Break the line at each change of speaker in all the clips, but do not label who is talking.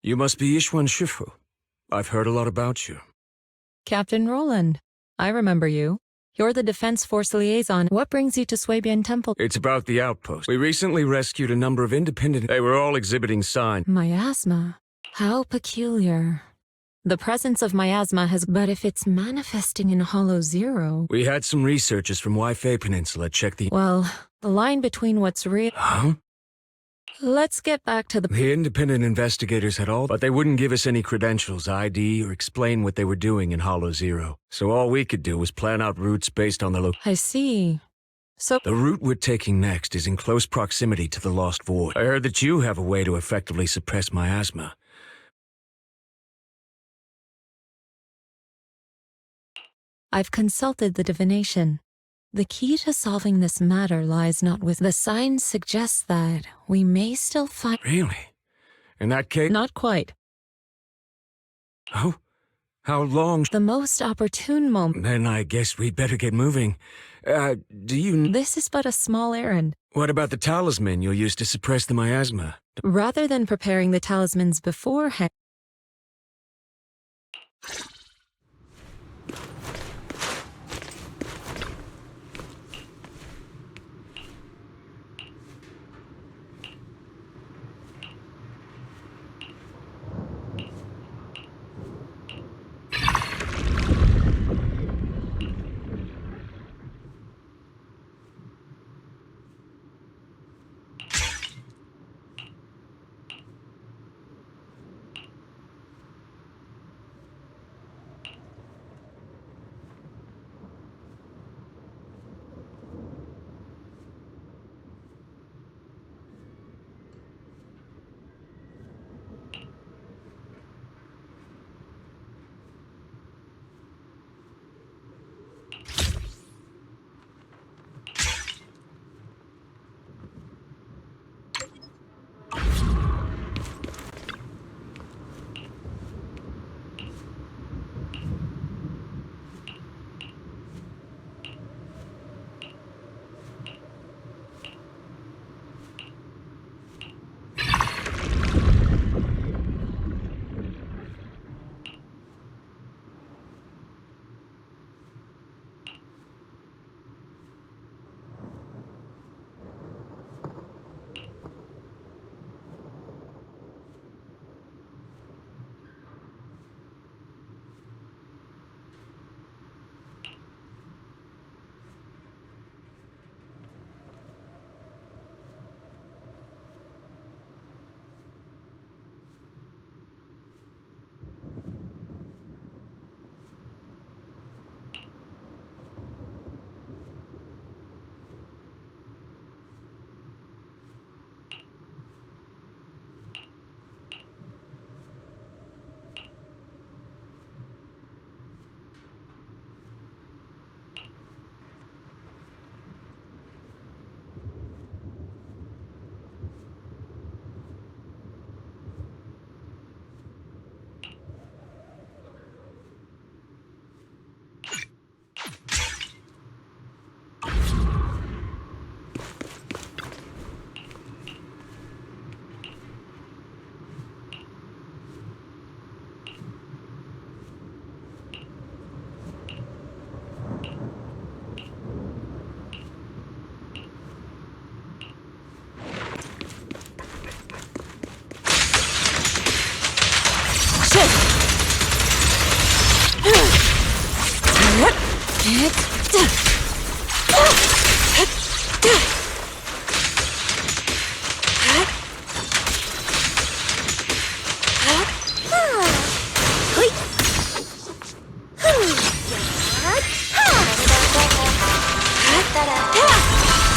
You must be Yixuan Shifu. I've heard a lot about you.
Captain Roland. I remember you. You're the Defense Force liaison. What brings you to Swabian Temple?
It's about the outpost. We recently rescued a number of independent... They were all exhibiting signs.
Miasma. How peculiar. The presence of miasma has... But if it's manifesting in Hollow Zero...
We had some researchers from Waifei Peninsula check the...
Well, the line between what's real...
Huh?
Let's get back to the...
The independent investigators had all... But they wouldn't give us any credentials, ID, or explain what they were doing in Hollow Zero. So all we could do was plan out routes based on the
I see. So...
The route we're taking next is in close proximity to the Lost Void. I heard that you have a way to effectively suppress miasma.
I've consulted the divination. The key to solving this matter lies not with... The signs suggest that we may still find...
Really? In that case...
Not quite.
Oh? How long...
The most opportune moment...
Then I guess we'd better get moving. Do you...
This is but a small errand.
What about the talisman you'll use to suppress the miasma?
Rather than preparing the talismans beforehand...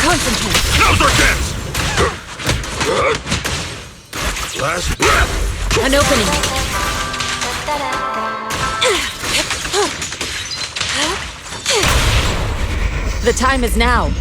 Concentrate. Now's our chance. Last breath.
An opening. The time is now.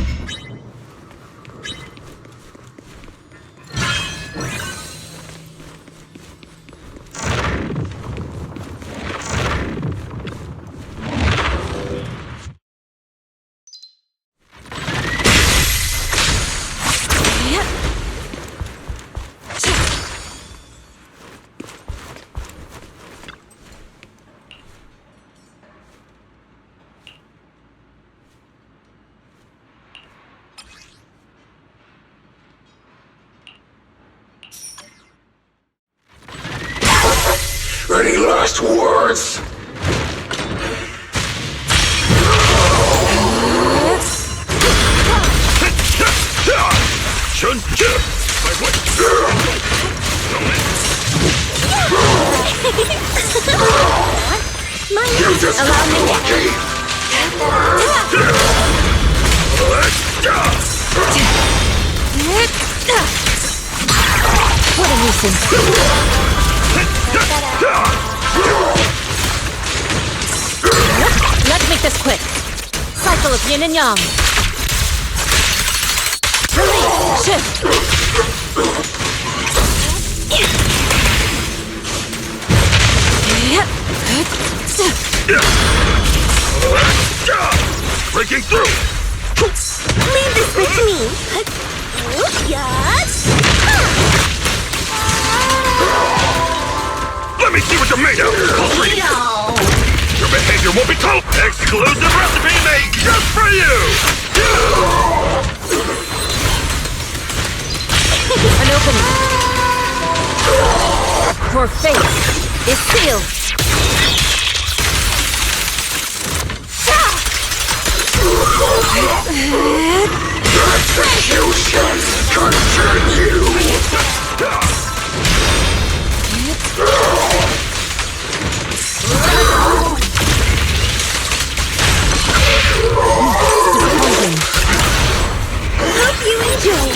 Any last words? Shun, you just got lucky.
What a nuisance. Let's make this quick. Cycle of yin and yang. Release. Shift.
Breaking through.
Leave this with me. Yes.
Let me see what you're made of. Your behavior won't be told. Exclusive recipe made just for you.
An opening. Your fate is sealed.
Execution continue.
Disappointing.
Hope you enjoy.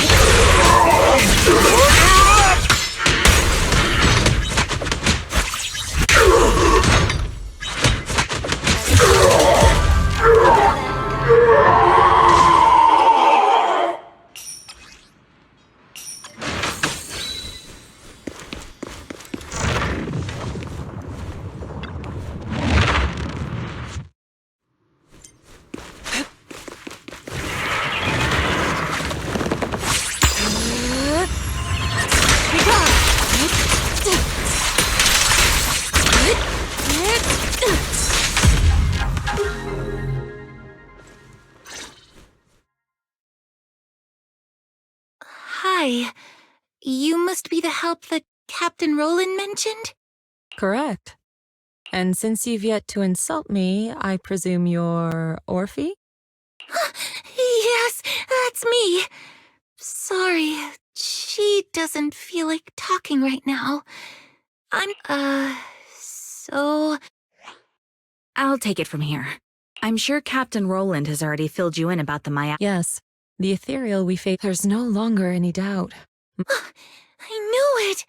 Hi. You must be the help that Captain Roland mentioned?
Correct. And since you've yet to insult me, I presume you're Orphe?
Yes, that's me. Sorry, she doesn't feel like talking right now. So...
I'll take it from here. I'm sure Captain Roland has already filled you in about the Miasma.
Yes. The ethereal we face, there's no longer any doubt.
I knew it!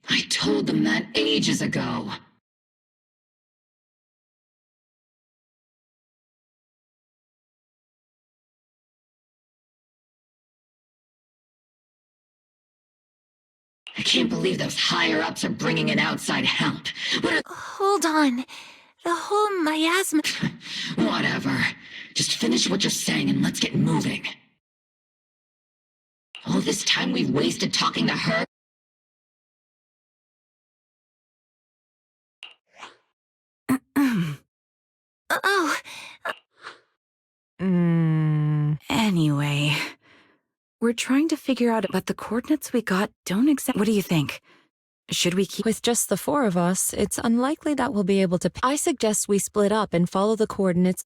I told them that ages ago. I can't believe those higher-ups are bringing in outside help.
Hold on. The whole miasma...
Whatever. Just finish what you're saying and let's get moving. All this time we've wasted talking to her?
Oh.
Anyway, we're trying to figure out about the coordinates we got don't exactly... What do you think? Should we keep...
With just the four of us, it's unlikely that we'll be able to... I suggest we split up and follow the coordinates...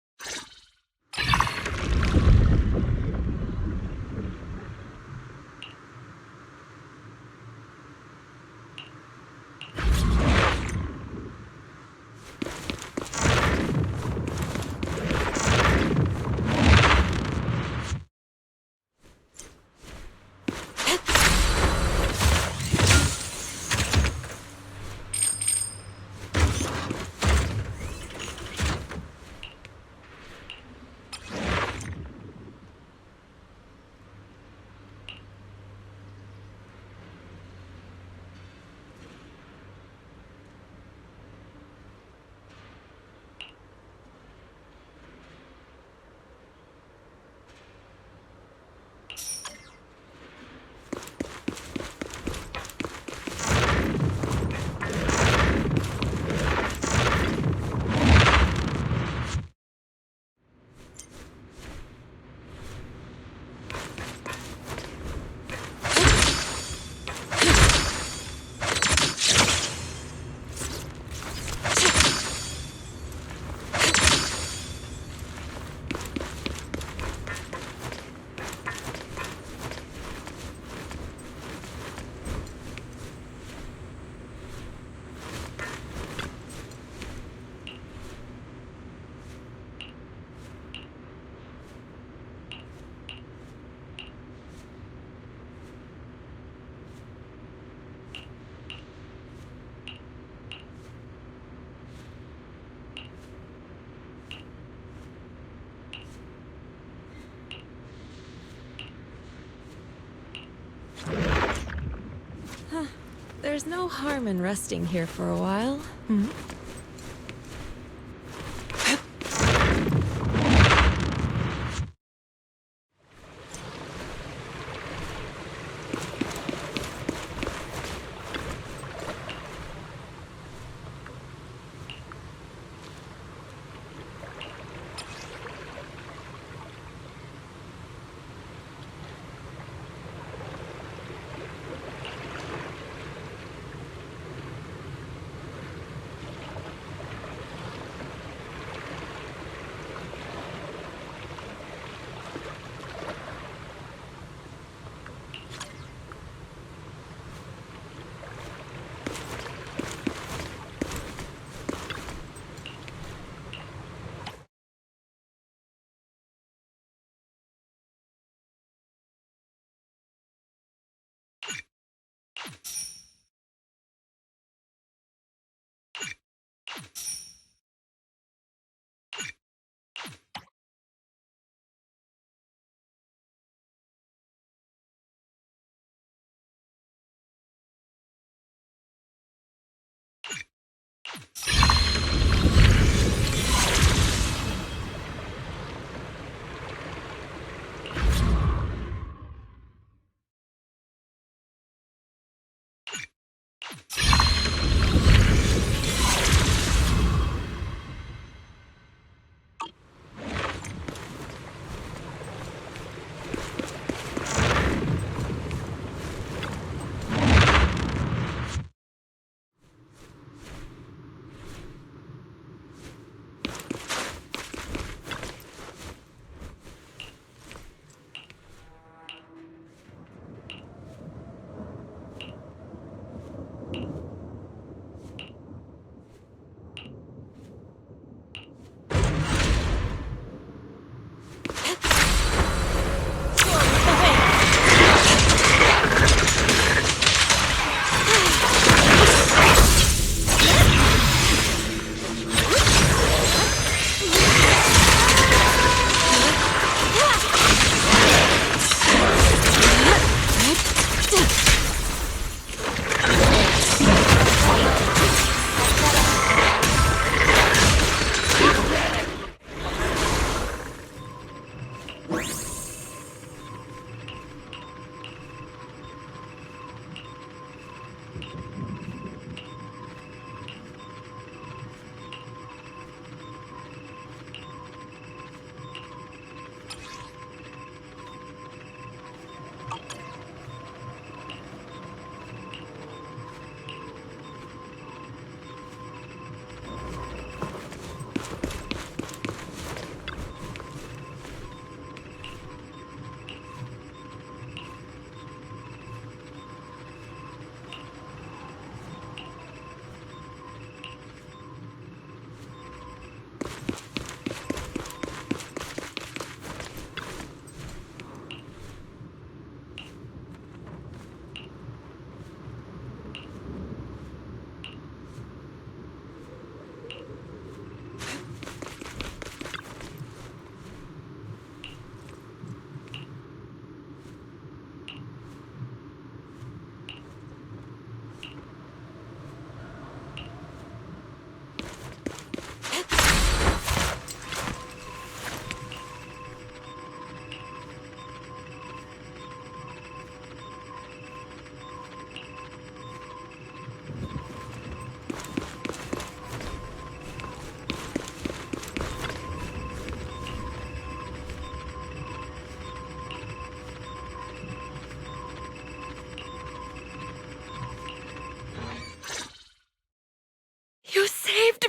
no harm in resting here for a while. Hmm?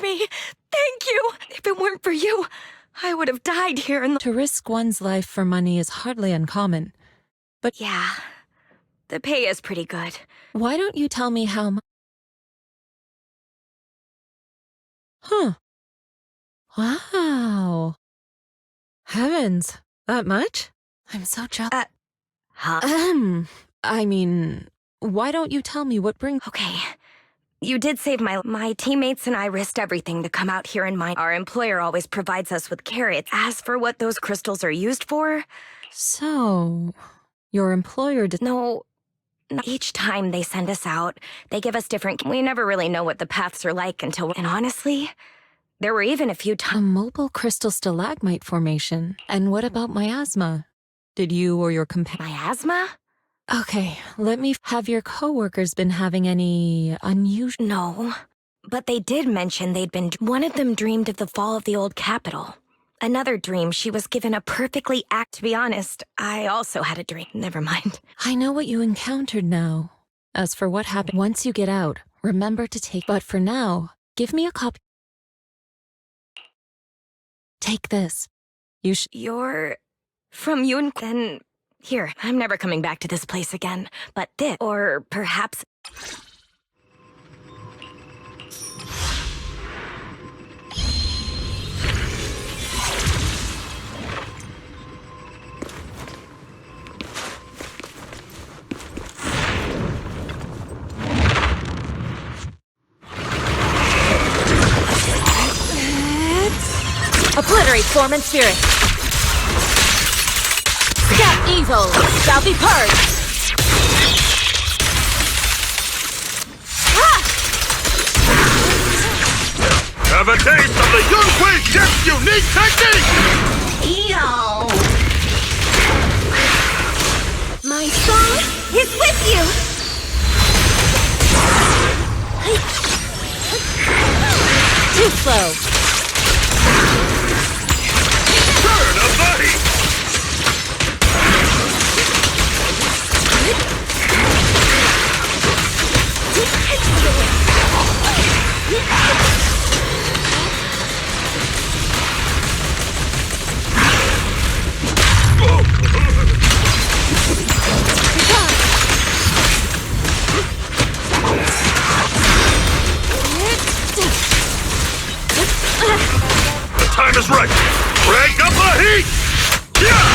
me! Thank you! If it weren't for you, I would have died here in the—
To risk one's life for money is hardly uncommon. But
Yeah, the pay is pretty good.
why don't you tell me how much? Huh. Wow. Heavens, that much? I'm so jealous.
Huh?
I mean, why don't you tell me what brings—
Okay. You did save my teammates and I risked everything to come out here and mine. Our employer always provides us with carrots. As for what those crystals are used for,
So, your employer did—
no,
Each time they send us out, they give us different... We never really know what the paths are like until... And honestly, there were even a few
A
times...
mobile crystal stalagmite formation. And what about miasma? Did you or your companion...
Miasma?
Okay, let me... Have your coworkers been having any unusual...
No. But they did mention they'd been... One of them dreamed of the fall of the old capital. Another dream, she was given a perfectly act... To be honest, I also had a dream. Never mind.
I know what you encountered now. As for what happened once you get out, remember to take... But for now, give me a copy. Take this.
You're... from Yun... Then... Here, I'm never coming back to this place again. But this... Or perhaps...
Obliterate form and spirit. Scout evil shall be purged.
Have a taste of the Yunhui Ship's unique technique!
Ew!
My soul is with you!
Too slow.
Turn of the heat! The time is right! Crank up the heat! Yeah!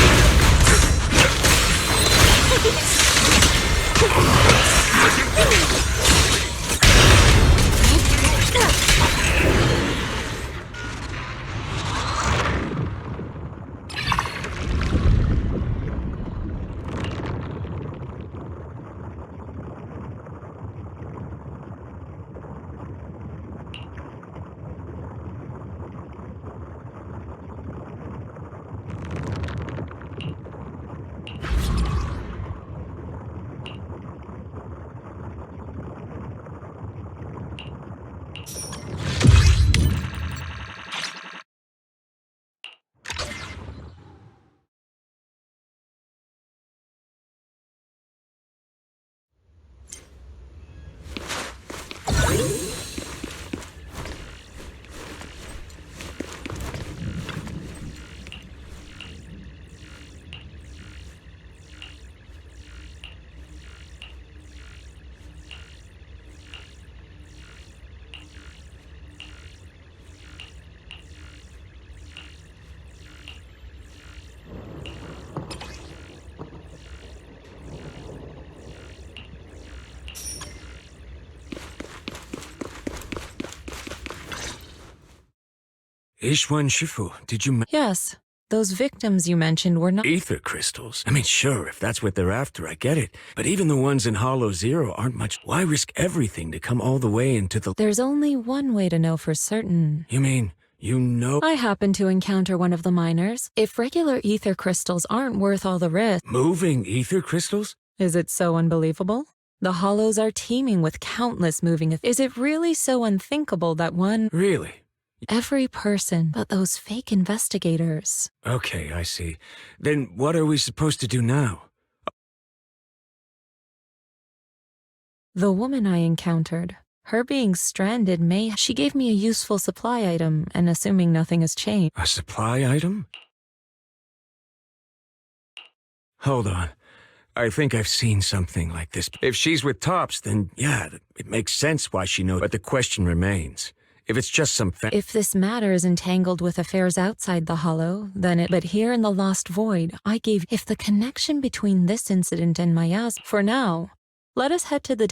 Yixuan Shifu, did you...
Yes, those victims you mentioned were not...
Ether crystals? I mean, sure, if that's what they're after, I get it. But even the ones in Hollow Zero aren't much... Why risk everything to come all the way into the...
There's only one way to know for certain.
You mean, you know...
I happened to encounter one of the miners. If regular ether crystals aren't worth all the risk...
Moving ether crystals?
Is it so unbelievable? The Hollows are teeming with countless moving... Is it really so unthinkable that one...
Really?
Every person but those fake investigators.
Okay, I see. Then what are we supposed to do now?
The woman I encountered, her being stranded may... She gave me a useful supply item, and assuming nothing has changed...
A supply item? Hold on. I think I've seen something like this. If she's with Tops, then yeah, it makes sense why she knows. But the question remains. If it's just some
If this matter is entangled with affairs outside the Hollow, then it... But here in the Lost Void, I gave... If the connection between this incident and Miasma... For now, let us head to the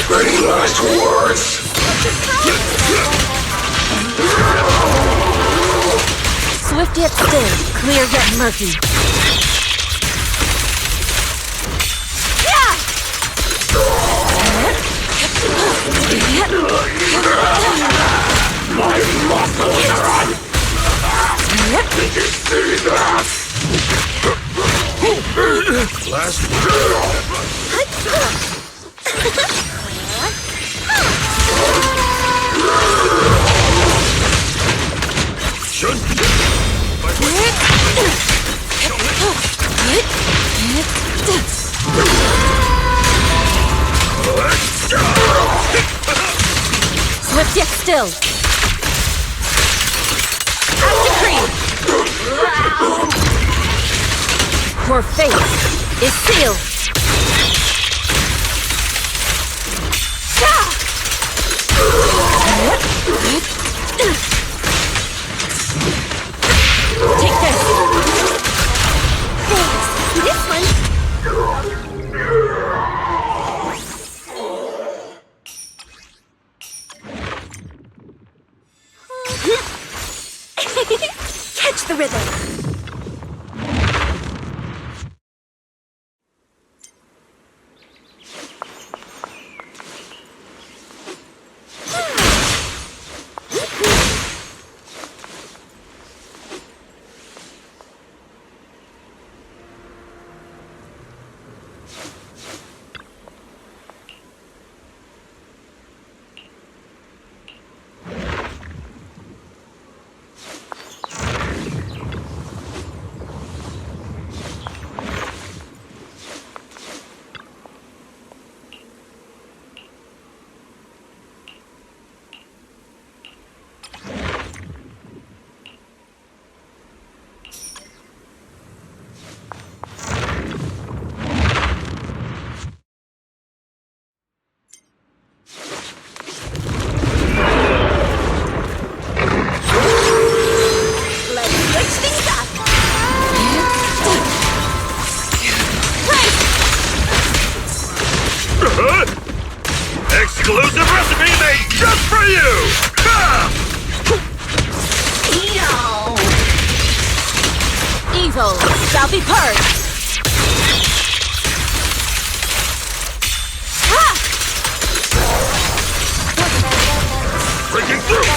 Any last words?
Swift yet still, clear yet murky.
My muscles are on! Did you see that? Last
Swift yet still. Decree. Your fate is sealed. Take this.
Thanks. This one. Catch the rhythm.
Exclusive recipe made just for you! Ha!
Evil shall be purged.
Breaking through!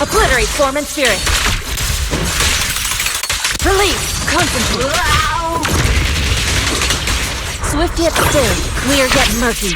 Obliterate form and spirit. Release. Concentrate. Swift yet still. Clear yet murky.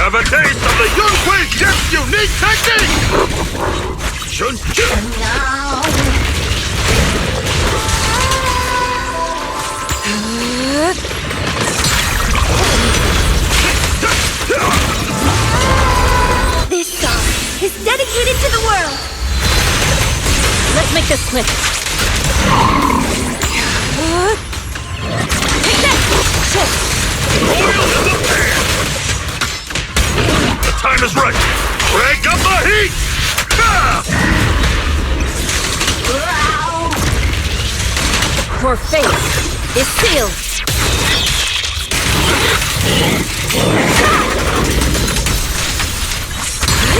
Have a taste of the Yunhui Chef's unique technique! Shun-chu!
This song is dedicated to the world!
Let's make this quick. Take this! Shift!
Oil in the pan! The time is right! Crank up the heat! Ah!
Your fate is sealed.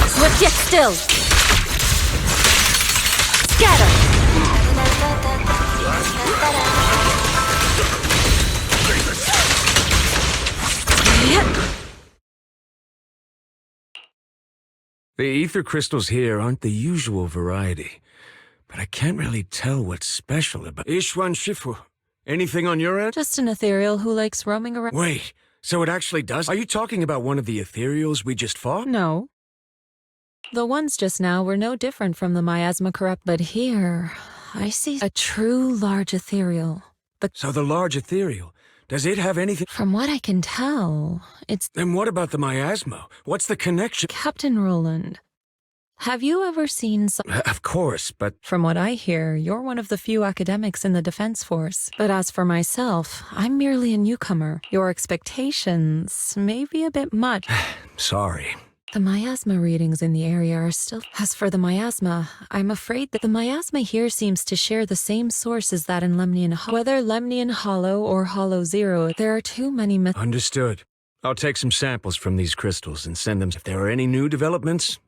Swift yet still. Scatter.
The ether crystals here aren't the usual variety, but I can't really tell what's special about Yixuan Shifu. Anything on your end?
Just an ethereal who likes roaming around.
Wait, so it actually does? Are you talking about one of the ethereals we just fought?
No. The ones just now were no different from the Miasma corrupt, but here I see a true large ethereal.
So the large ethereal, does it have anything?
From what I can tell, it's
Then what about the miasma? What's the connection?
Captain Roland. Have you ever seen some...
Of course, but
From what I hear, you're one of the few academics in the Defense Force. But as for myself, I'm merely a newcomer. Your expectations may be a bit much.
sorry.
The miasma readings in the area are still... As for the miasma, I'm afraid that the miasma here seems to share the same source as that in Lemnian Hollow. Whether Lemnian Hollow or Hollow Zero, there are too many myths.
Understood. I'll take some samples from these crystals and send them. If there are any new developments...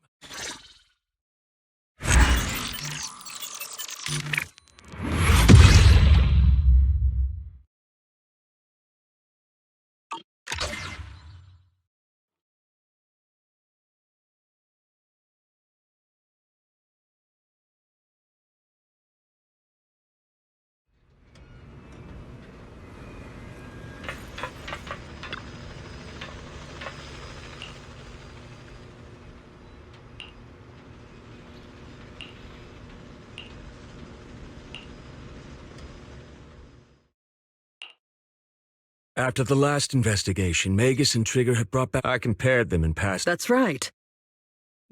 After the last investigation, Magus and Trigger had brought back... I compared them and passed...
That's right.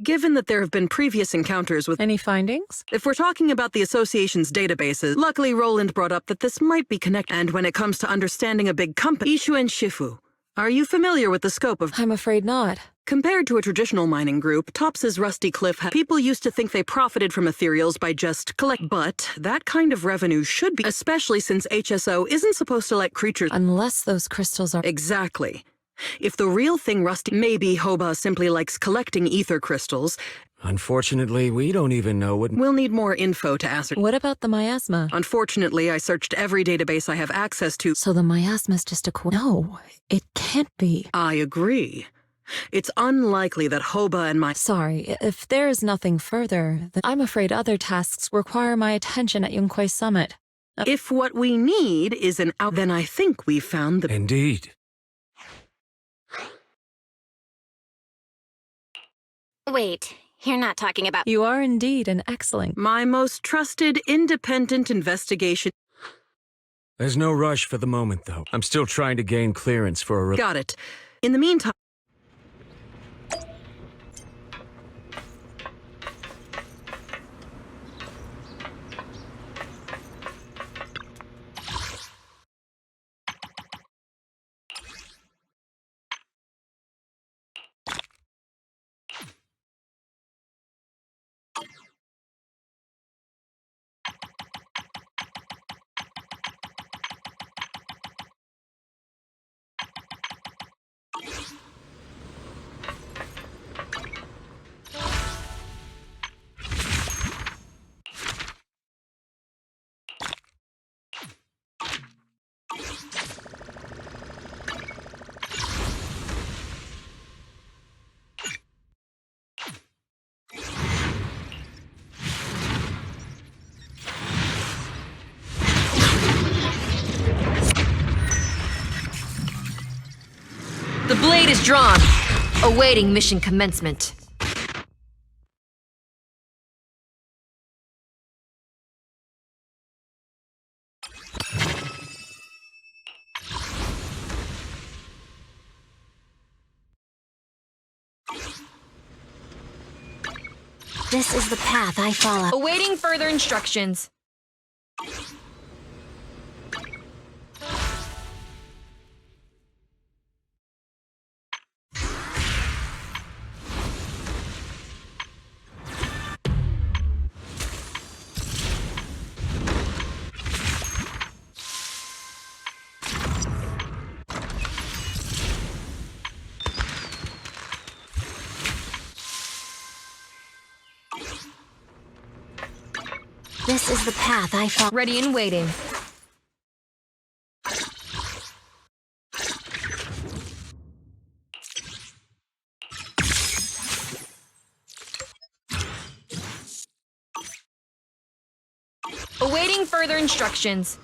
Given that there have been previous encounters with...
Any findings?
If we're talking about the Association's databases, luckily Roland brought up that this might be connected. And when it comes to understanding a big company, Yixuan Shifu, are you familiar with the scope of...
I'm afraid not.
Compared to a traditional mining group, Tops's Rusty Cliff people used to think they profited from ethereals by just collect... But that kind of revenue should be... Especially since HSO isn't supposed to let creatures...
Unless those crystals are...
Exactly. If the real thing Rusty... Maybe Hoba simply likes collecting ether crystals.
Unfortunately, we don't even know what...
We'll need more info to ascertain.
What about the miasma?
Unfortunately, I searched every database I have access to.
So the miasma's just a No, it can't be.
I agree. It's unlikely that Hoba and my...
Sorry, if there is nothing further, then I'm afraid other tasks require my attention at Yunquai Summit.
If what we need is an out... Then I think we've found the...
Indeed.
Wait, you're not talking about...
You are indeed an excellent...
My most trusted independent investigation...
There's no rush for the moment, though. I'm still trying to gain clearance for a...
Got it. In the meantime...
The blade is drawn, awaiting mission commencement.
This is the path I follow.
Awaiting further instructions.
This is the path I follow.
Ready and waiting. Awaiting further instructions.